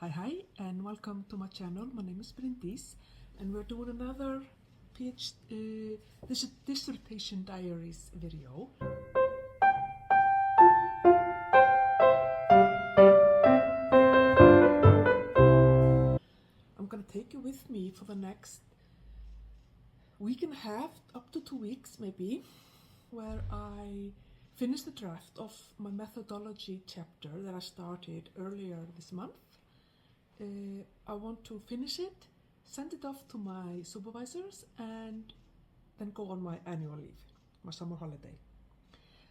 Hi, and welcome to my channel. My name is Bryndís, and we're doing another Dissertation Diaries video. I'm gonna take you with me for the next week and a half, up to 2 weeks maybe, where I finish the draft of my methodology chapter that I started earlier this month. I want to finish it, send it off to my supervisors, and then go on my annual leave, my summer holiday.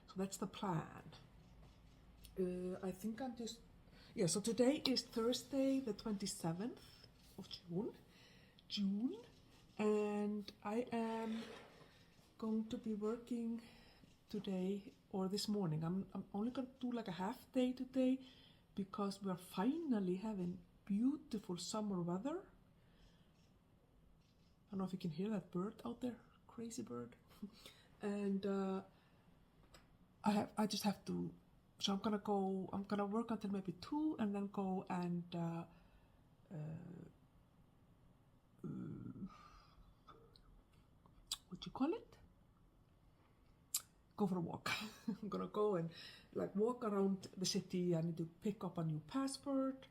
So that's the plan. I think so today is Thursday the 27th of June, and I am going to be working today or this morning. I'm only going to do like a half day today because we're finally having beautiful summer weather. I don't know if you can hear that bird out there, crazy bird. And I just have to, so I'm gonna work until maybe 2 and then go and what do you call it? Go for a walk. I'm gonna go and like walk around the city. I need to pick up my new passport,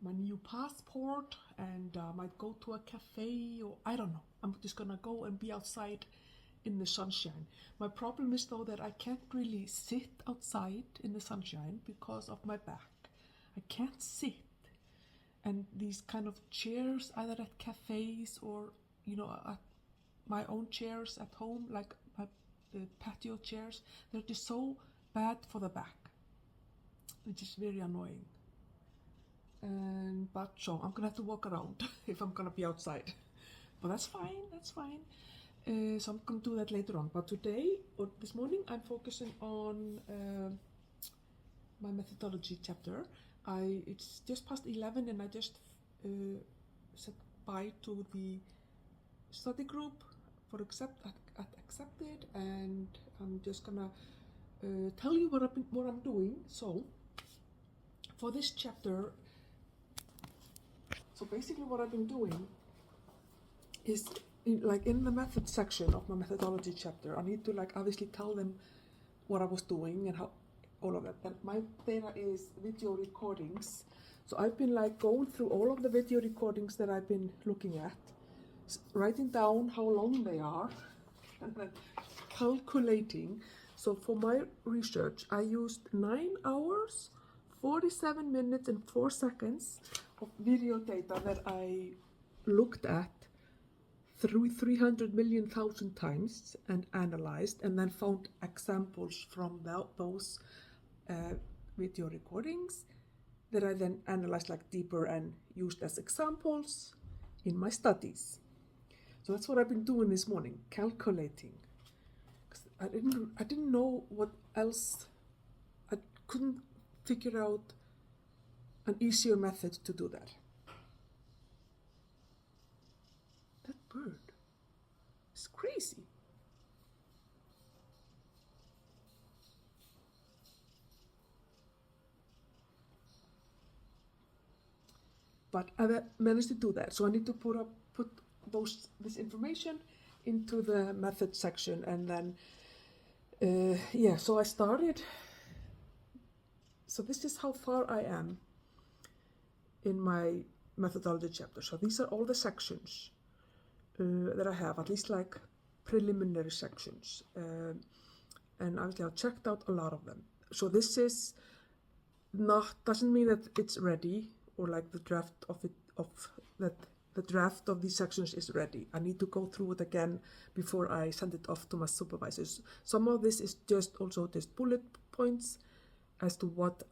and might go to a cafe, or I don't know. I'm just gonna go and be outside in the sunshine. My problem is though that I can't really sit outside in the sunshine because of my back. I can't sit. And these kind of chairs, either at cafes or, at my own chairs at home, like my patio chairs, they're just so bad for the back. It's just very annoying. So I'm gonna have to walk around if I'm gonna be outside. But that's fine. So I'm gonna do that later on. But today, or this morning, I'm focusing on my methodology chapter. It's just past 11 and I just said bye to the study group for accepted, and I'm just gonna tell you what I'm doing. So for this chapter, so basically what I've been doing is in the method section of my methodology chapter, I need to obviously tell them what I was doing and how all of that. And my data is video recordings. So I've been going through all of the video recordings that I've been looking at, writing down how long they are, and then calculating. So for my research, I used 9 hours, 47 minutes and 4 seconds of video data that I looked at through 300 million thousand times and analyzed, and then found examples from those video recordings that I then analyzed deeper and used as examples in my studies. So that's what I've been doing this morning, calculating. 'Cause I didn't know what else. I couldn't figure out an easier method to do that. That bird is crazy. But I managed to do that. So I need to put this information into the method section, and then so I started. So this is how far I am in my methodology chapter. So these are all the sections that I have, at least preliminary sections, and obviously I've checked out a lot of them. So this is doesn't mean that it's ready, or the draft the draft of these sections is ready. I need to go through it again before I send it off to my supervisors. Some of this is just bullet points as to what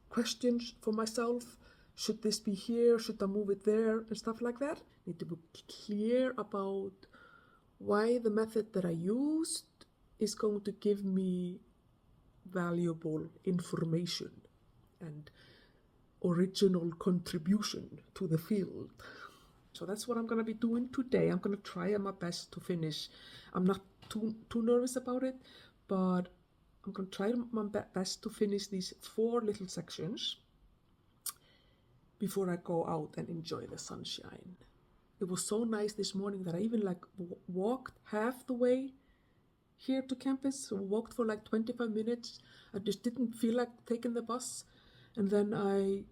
questions for myself. Should this be here? Should I move it there? And stuff like that. Need to be clear about why the method that I used is going to give me valuable information and original contribution to the field. So that's what I'm going to be doing today. I'm going to try my best to finish. I'm not too nervous about it, but I'm going to try my best to finish these 4 little sections. before I go out and enjoy the sunshine. It was so nice this morning that I even like walked half the way here to campus, walked for like 25 minutes. I just didn't feel like taking the bus. And then I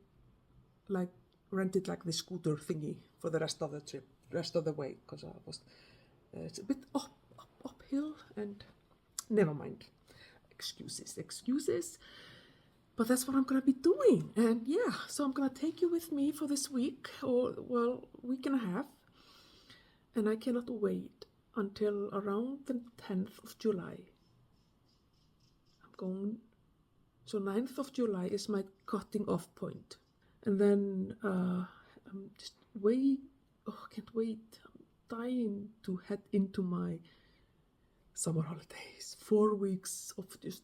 like rented like the scooter thingy for the rest of the trip, rest of the way, because I was, it's a bit uphill and never mind. Excuses. But that's what I'm gonna be doing. And yeah, so I'm gonna take you with me for this week, or well, week and a half. And I cannot wait until around the 10th of July. I'm going, so 9th of July is my cutting off point. And then I'm just can't wait. I'm dying to head into my summer holidays. 4 weeks of just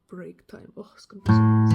break time. Oh, it's gonna be so nice.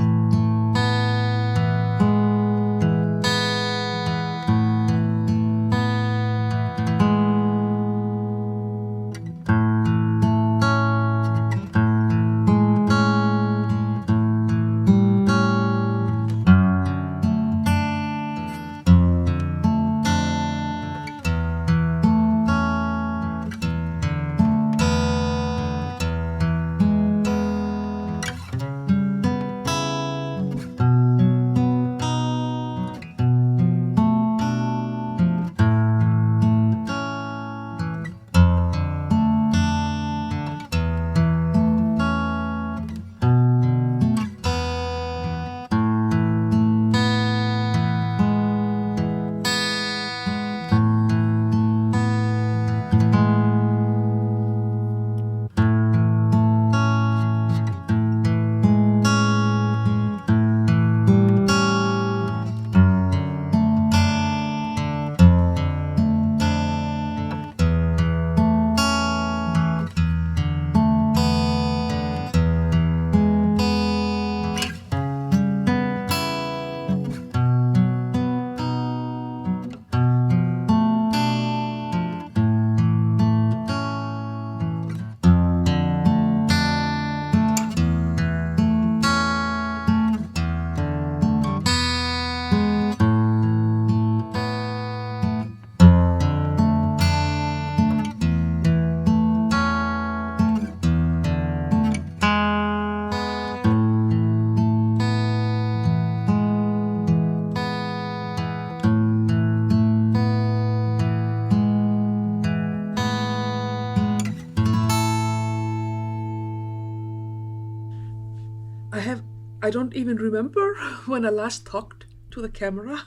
I don't even remember when I last talked to the camera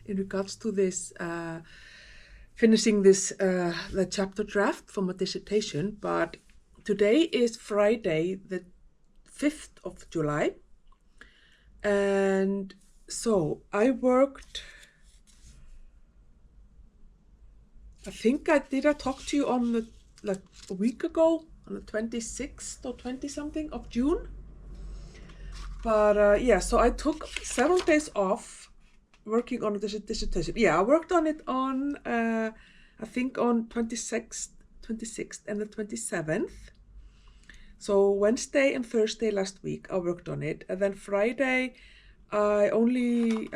in regards to this, finishing this, the chapter draft for my dissertation, but today is Friday, the 5th of July, and so I worked, I think I talk to you on like a week ago, on the 26th or 20 something of June. But yeah, so I took several days off working on this dissertation. Yeah, I worked on it on, I think on 26th and the 27th. So Wednesday and Thursday last week I worked on it. And then Friday, I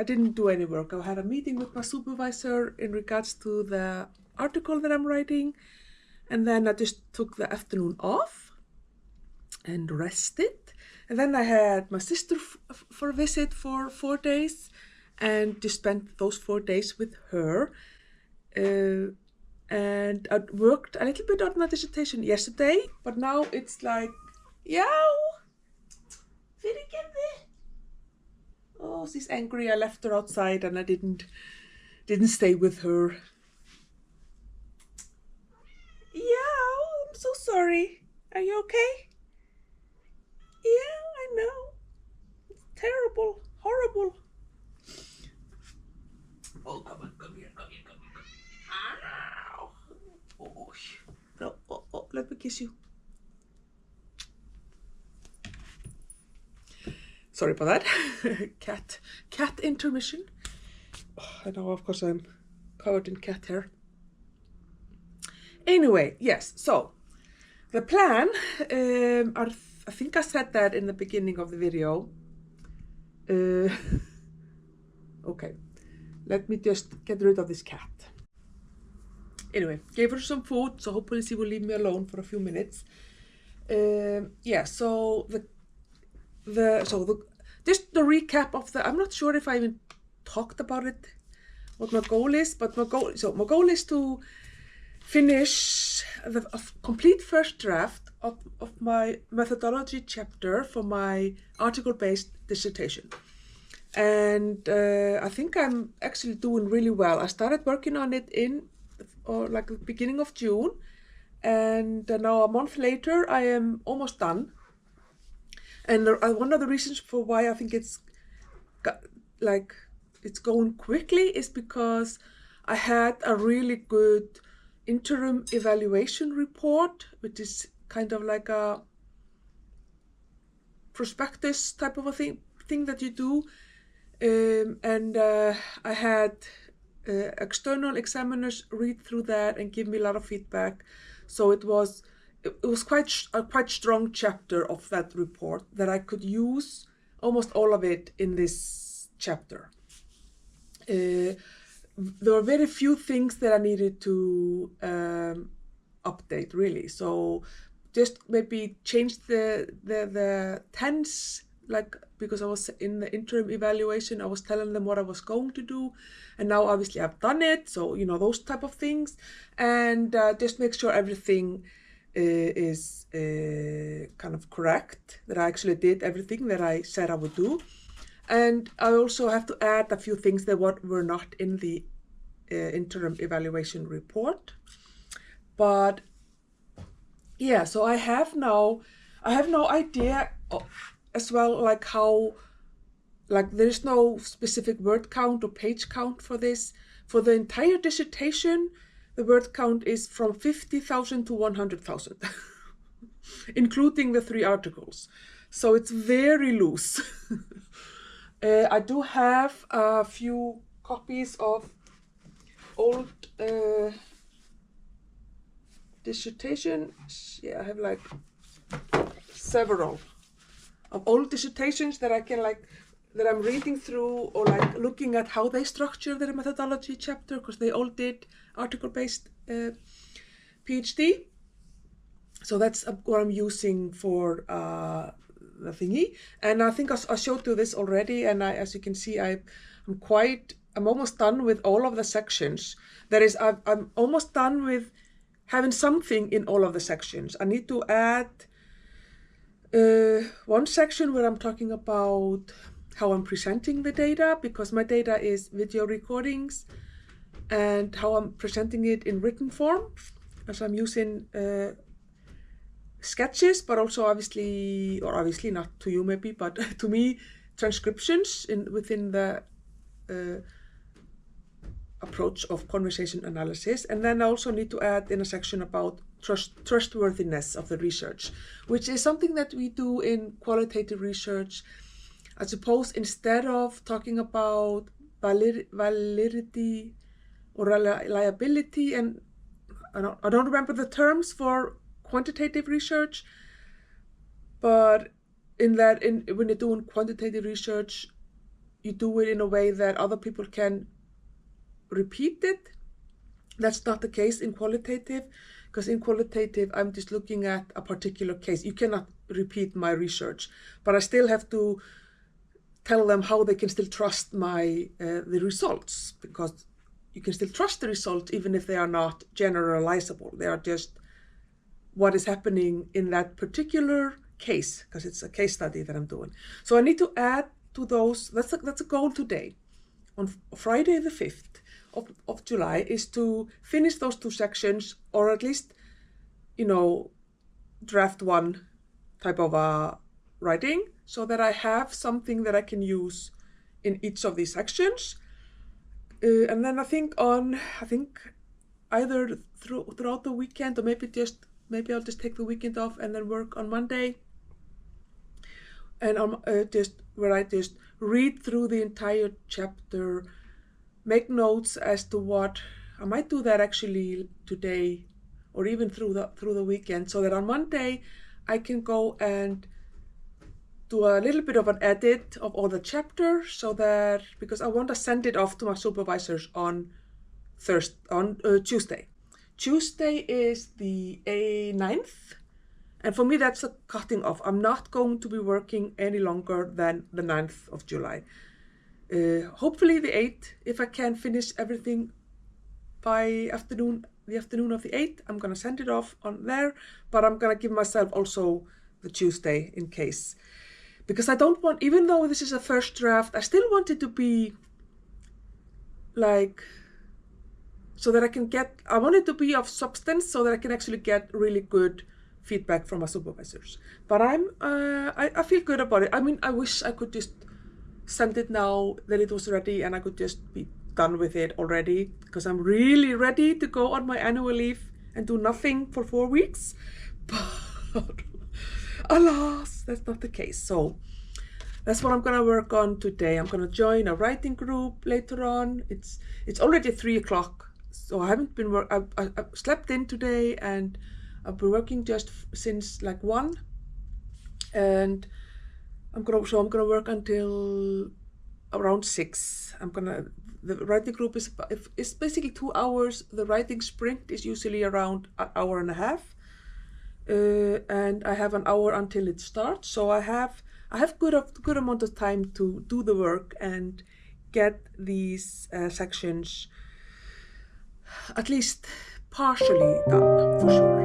didn't do any work. I had a meeting with my supervisor in regards to the article that I'm writing. And then I just took the afternoon off and rested. And then I had my sister for a visit for 4 days and just spent those 4 days with her. And I worked a little bit on my dissertation yesterday, but now it's like, yeah, oh, she's angry. I left her outside and I didn't stay with her. Yeah, I'm so sorry. Are you okay? Yeah, I know. It's terrible, horrible. Oh, come here. Ow. Oh, no, let me kiss you. Sorry about that. Cat intermission. Oh, I know, of course, I'm covered in cat hair. Anyway, yes, so the plan, I think I said that in the beginning of the video. Okay. let me just get rid of this cat. Anyway, gave her some food, so hopefully she will leave me alone for a few minutes. So just the recap of I'm not sure if I even talked about it, what my goal is, but my goal is to finish a complete first draft of my methodology chapter for my article-based dissertation. And I think I'm actually doing really well. I started working on it in like the beginning of June, and now a month later I am almost done. And one of the reasons for why I think it's going quickly is because I had a really good interim evaluation report, which is kind of like a prospectus type of a thing that you do. And I had external examiners read through that and give me a lot of feedback. So it was quite a quite strong chapter of that report that I could use almost all of it in this chapter. There were very few things that I needed to update, really. So just maybe change the tense, like, because I was in the interim evaluation, I was telling them what I was going to do, and now obviously I've done it, so those type of things, and just make sure everything is kind of correct, that I actually did everything that I said I would do. And I also have to add a few things that were not in the interim evaluation report. But yeah, so I have no idea as well, like how, like, there's no specific word count or page count for this. For the entire dissertation, the word count is from 50,000 to 100,000, including the 3 articles. So it's very loose. I do have a few copies of old dissertations. Yeah, I have like several of old dissertations that I can that I'm reading through, or like looking at how they structure their methodology chapter, because they all did article-based PhD. So that's what I'm using for the thingy. And I think I showed you this already, and as you can see, I'm almost done with all of the sections. That is, I'm almost done with having something in all of the sections. I need to add one section where I'm talking about how I'm presenting the data, because my data is video recordings, and how I'm presenting it in written form, as I'm using sketches, but also obviously not to you maybe, but to me, transcriptions within the approach of conversation analysis. And then I also need to add in a section about trustworthiness of the research, which is something that we do in qualitative research. I suppose instead of talking about validity or reliability, and I don't remember the terms for quantitative research, but when you're doing quantitative research, you do it in a way that other people can repeat it. That's not the case in qualitative, because in qualitative I'm just looking at a particular case. You cannot repeat my research, but I still have to tell them how they can still trust the results, because you can still trust the results even if they are not generalizable. They are just what is happening in that particular case, because it's a case study that I'm doing. So I need to add to those. That's a goal today. On Friday the 5th of July is to finish those 2 sections, or at least, draft 1 type of writing, so that I have something that I can use in each of these sections. And then I think either throughout the weekend, or maybe I'll just take the weekend off and then work on Monday, and where I just read through the entire chapter, make notes as to what I might do that actually today, or even through the weekend, so that on Monday I can go and do a little bit of an edit of all the chapters so that, because I want to send it off to my supervisors on Tuesday. Tuesday is the 9th, and for me that's a cutting off. I'm not going to be working any longer than the 9th of July. Hopefully the 8th, if I can finish everything by the afternoon of the 8th, I'm gonna send it off on there, but I'm gonna give myself also the Tuesday in case. Because I don't want, even though this is a first draft, I still want it to be like, so that I want it to be of substance so that I can actually get really good feedback from my supervisors. But I feel good about it. I mean, I wish I could just send it now that it was ready and I could just be done with it already, because I'm really ready to go on my annual leave and do nothing for 4 weeks. But alas, that's not the case. So that's what I'm gonna work on today. I'm gonna join a writing group later on. It's already 3 o'clock, so I haven't been I slept in today and I've been working just since like 1, and I'm gonna work until around 6. The writing group is basically 2 hours. The writing sprint is usually around an hour and a half, and I have an hour until it starts. So I have good amount of time to do the work and get these sections at least partially done for sure.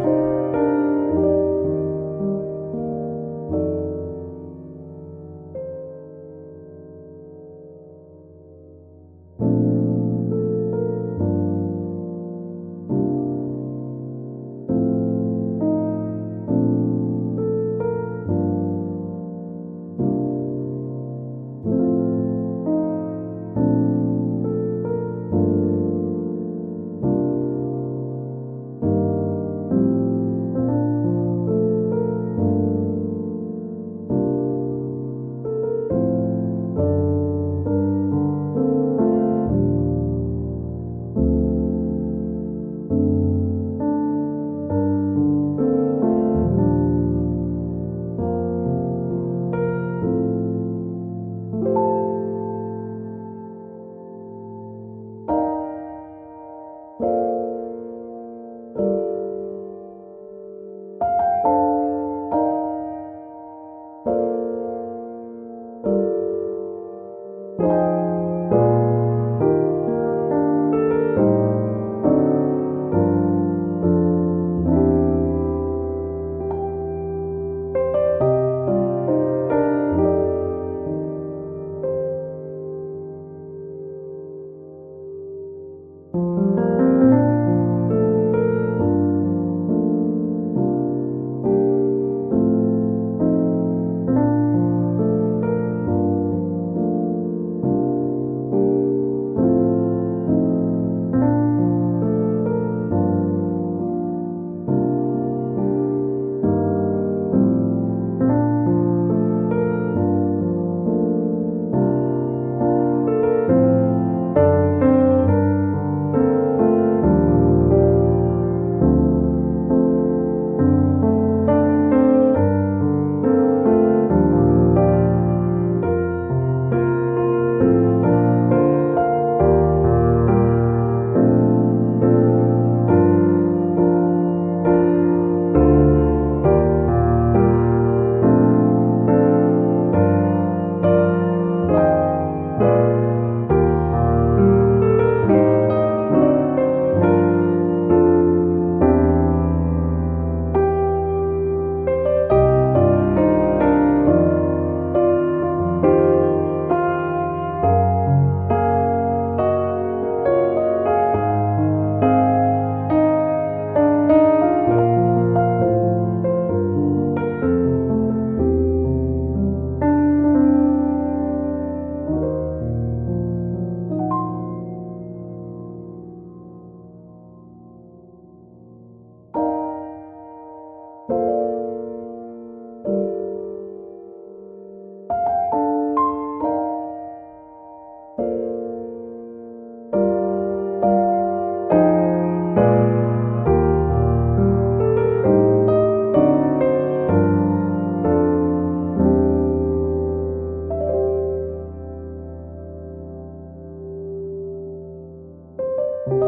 I'm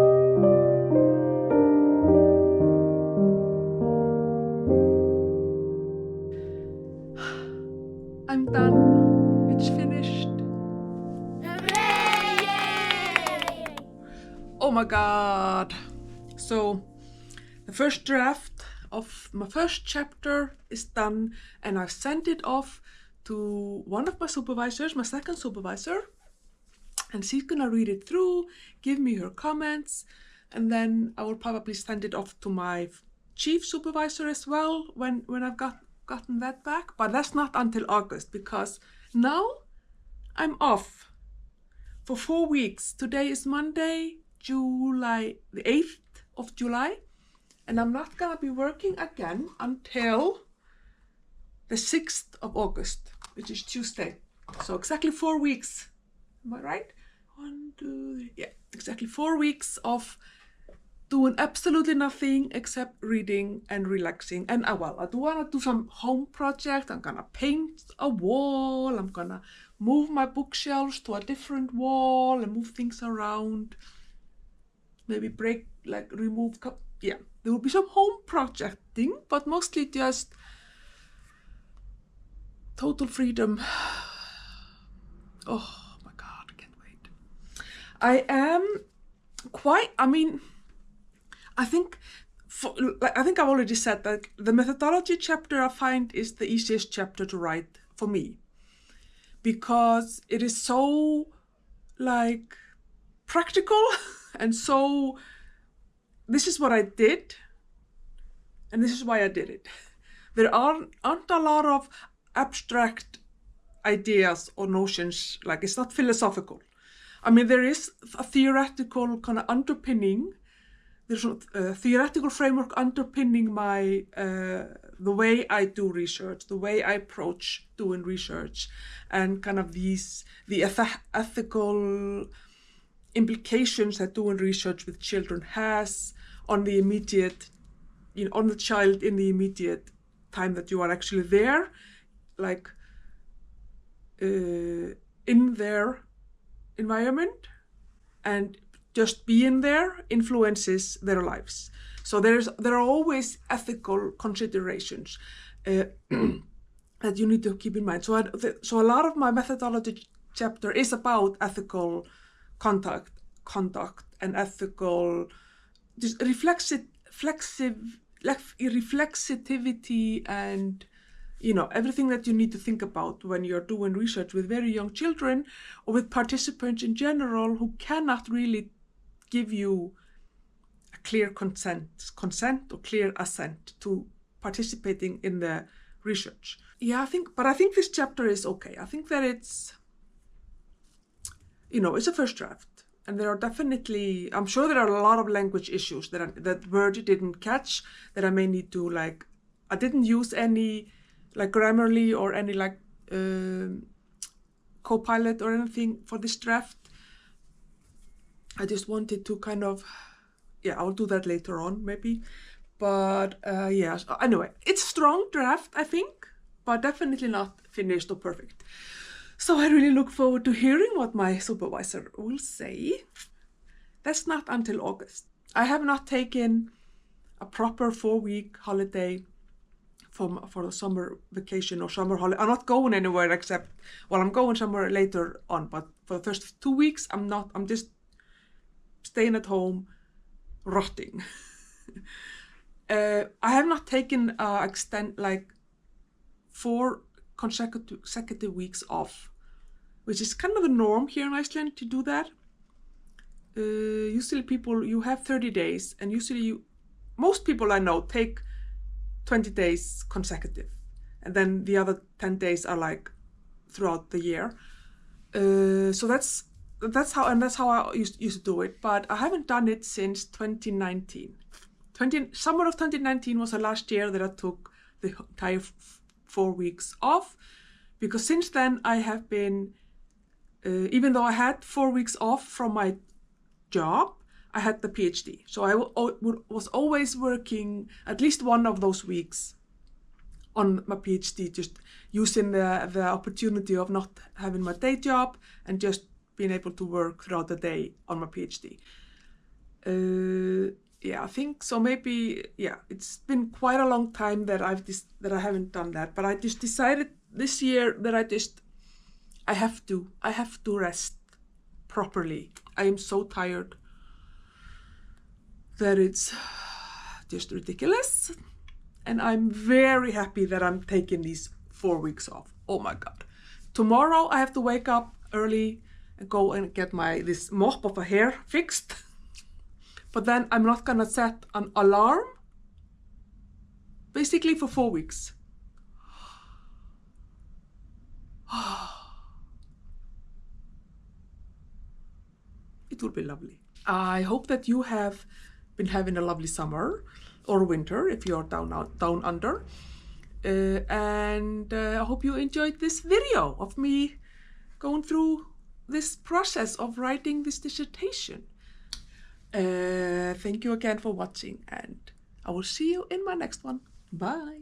done. It's finished. Hooray! Oh my god. So the first draft of my first chapter is done, and I've sent it off to one of my supervisors, my second supervisor, and she's gonna read it through, give me her comments, and then I will probably send it off to my chief supervisor as well when I've gotten that back. But that's not until August, because now I'm off for 4 weeks. Today is Monday, July the 8th of July, and I'm not gonna be working again until the 6th of August, which is Tuesday. So exactly 4 weeks. Am I right? 1, 2, 3. Yeah, exactly 4 weeks of doing absolutely nothing except reading and relaxing. And I do want to do some home project. I'm gonna paint a wall. I'm gonna move my bookshelves to a different wall and move things around. Maybe remove yeah, there will be some home projecting, but mostly just total freedom. Oh my god, I can't wait. I think I've already said that the methodology chapter I find is the easiest chapter to write for me, because it is so practical and so this is what I did and this is why I did it. There aren't a lot of abstract ideas or notions, it's not philosophical. I mean, there is a theoretical kind of underpinning. There's a theoretical framework underpinning my the way I do research, the way I approach doing research, and kind of the ethical implications that doing research with children has on the immediate, on the child in the immediate time that you are actually there, in their environment, and just being there influences their lives. So there are always ethical considerations that you need to keep in mind. So a lot of my methodology chapter is about ethical conduct and ethical just reflexivity and everything that you need to think about when you're doing research with very young children or with participants in general who cannot really give you a clear consent or clear assent to participating in the research. Yeah, I think this chapter is okay. I think that it's a first draft. And there are definitely, I'm sure there are a lot of language issues that Word didn't catch, that I may need to I didn't use any Grammarly or any Copilot or anything for this draft. I just wanted to kind of, I'll do that later on maybe. But so anyway, it's a strong draft, I think, but definitely not finished or perfect. So I really look forward to hearing what my supervisor will say. That's not until August. I have not taken a proper 4-week holiday for the summer vacation or summer holiday. I'm not going anywhere except, I'm going somewhere later on, but for the first 2 weeks, I'm just staying at home, rotting. I have not taken 4 consecutive weeks off, which is kind of the norm here in Iceland to do that. Usually you have 30 days, and most people I know take 20 days consecutive, and then the other 10 days are throughout the year. So that's how I used to do it, but I haven't done it since 2019. Summer of 2019 was the last year that I took the entire 4 weeks off, because since then I have been, even though I had 4 weeks off from my job, I had the PhD. So I was always working at least one of those weeks on my PhD, just using the opportunity of not having my day job and just being able to work throughout the day on my PhD. Yeah, I think so. Maybe, yeah, it's been quite a long time that I haven't done that, but I just decided this year that I have to rest properly. I am so tired that it's just ridiculous. And I'm very happy that I'm taking these 4 weeks off. Oh my God. Tomorrow I have to wake up early and go and get this mop of a hair fixed. But then I'm not gonna set an alarm, basically for 4 weeks. It will be lovely. I hope that you have been having a lovely summer or winter if you're down under. And I hope you enjoyed this video of me going through this process of writing this dissertation. Thank you again for watching, and I will see you in my next one. Bye.